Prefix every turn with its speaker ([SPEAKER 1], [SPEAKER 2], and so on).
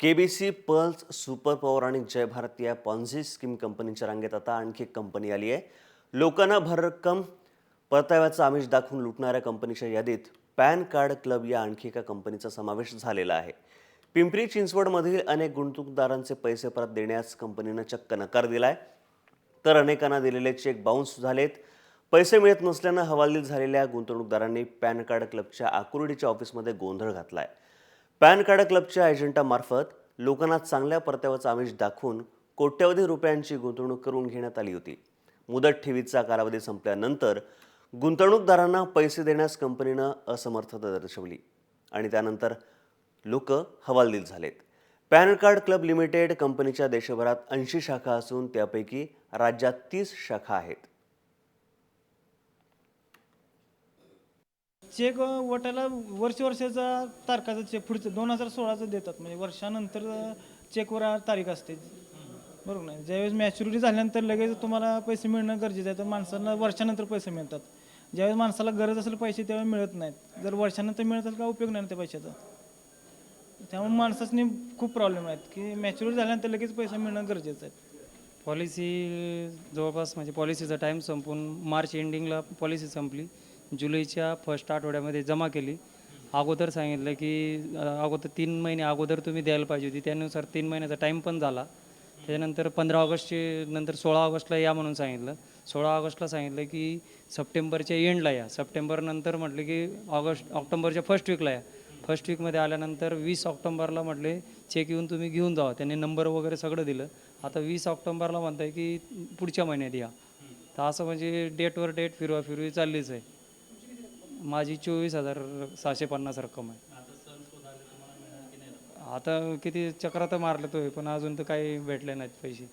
[SPEAKER 1] KBC, pulse, super power आणि जय भारत या Ponzi scheme कंपनीच्या रांगेत आता आणखी एक कंपनी आली आहे. लोकांना भररक्कम परताव्याचा आमिष दाखवून लुटणाऱ्या कंपनीच्या यादीत पॅन कार्ड क्लब या आणखी एका कंपनीचा समावेश झालेला आहे. पिंपरी चिंचवडमधील अनेक गुंतवणूकदारांचे पैसे परत देण्यास कंपनीनं चक्क नकार दिलाय. तर अनेकांना दिलेले चेक बाउन्स झालेत. पैसे मिळत नसल्यानं हवालदिल झालेल्या गुंतवणूकदारांनी पॅन कार्ड क्लबच्या आकुर्डीच्या ऑफिसमध्ये गोंधळ घातलाय. पॅन कार्ड क्लबच्या एजंटामार्फत लोकांना चांगल्या परताव्याचा आमिष दाखवून कोट्यवधी रुपयांची गुंतवणूक करून घेण्यात आली होती. मुदत ठेवीचा कालावधी संपल्यानंतर गुंतवणूकदारांना पैसे देण्यास कंपनीनं असमर्थता दर्शवली आणि त्यानंतर लोक हवालदिल झालेत. पॅन कार्ड क्लब लिमिटेड कंपनीच्या देशभरात 80 शाखा असून त्यापैकी राज्यात 30 शाखा आहेत.
[SPEAKER 2] चेक वटायला वर्षाचा तारखाचा चेक पुढचं 2016चं देतात, म्हणजे वर्षानंतर चेकवर तारीख असते, बरोबर नाही. ज्यावेळेस मॅच्युरिटी झाल्यानंतर लगेच तुम्हाला पैसे मिळणं गरजेचं आहे. तर माणसाला वर्षानंतर पैसे मिळतात. ज्यावेळेस माणसाला गरज असेल पैसे त्यावेळेस मिळत नाहीत. जर वर्षानंतर मिळत असेल का उपयोग नाही त्या पैशाचा. त्यामुळे माणसाने खूप प्रॉब्लेम आहेत की मॅच्युरिटी झाल्यानंतर लगेच पैसे मिळणं गरजेचं आहे.
[SPEAKER 3] पॉलिसी जवळपास म्हणजे पॉलिसीचा टाईम संपून मार्च एंडिंगला पॉलिसी संपली. जुलैच्या फर्स्ट आठवड्यामध्ये जमा केली. अगोदर सांगितलं की अगोदर 3 महिने अगोदर तुम्ही द्यायला पाहिजे होती. त्यानुसार 3 महिन्याचा टाईम पण झाला. त्याच्यानंतर 15 ऑगस्टचे नंतर 16 ऑगस्टला या म्हणून सांगितलं. 16 ऑगस्टला सांगितलं की सप्टेंबरच्या एंडला या. सप्टेंबरनंतर म्हटलं की ऑक्टोबरच्या फर्स्ट वीकला या. फर्स्ट वीकमध्ये आल्यानंतर 20 ऑक्टोबरला म्हटले चेक येऊन तुम्ही घेऊन जावा. त्यांनी नंबर वगैरे सगळं दिलं. आता 20 ऑक्टोबरला म्हणताय की पुढच्या महिन्यात या. तर असं म्हणजे डेटवर डेट फिरवाफिरवी चाललीच आहे. माझी 24,650 रक्कम आहे. आता किती चक्रा तर मारलं तो, पण अजून तर काही भेटले नाहीत पैसे.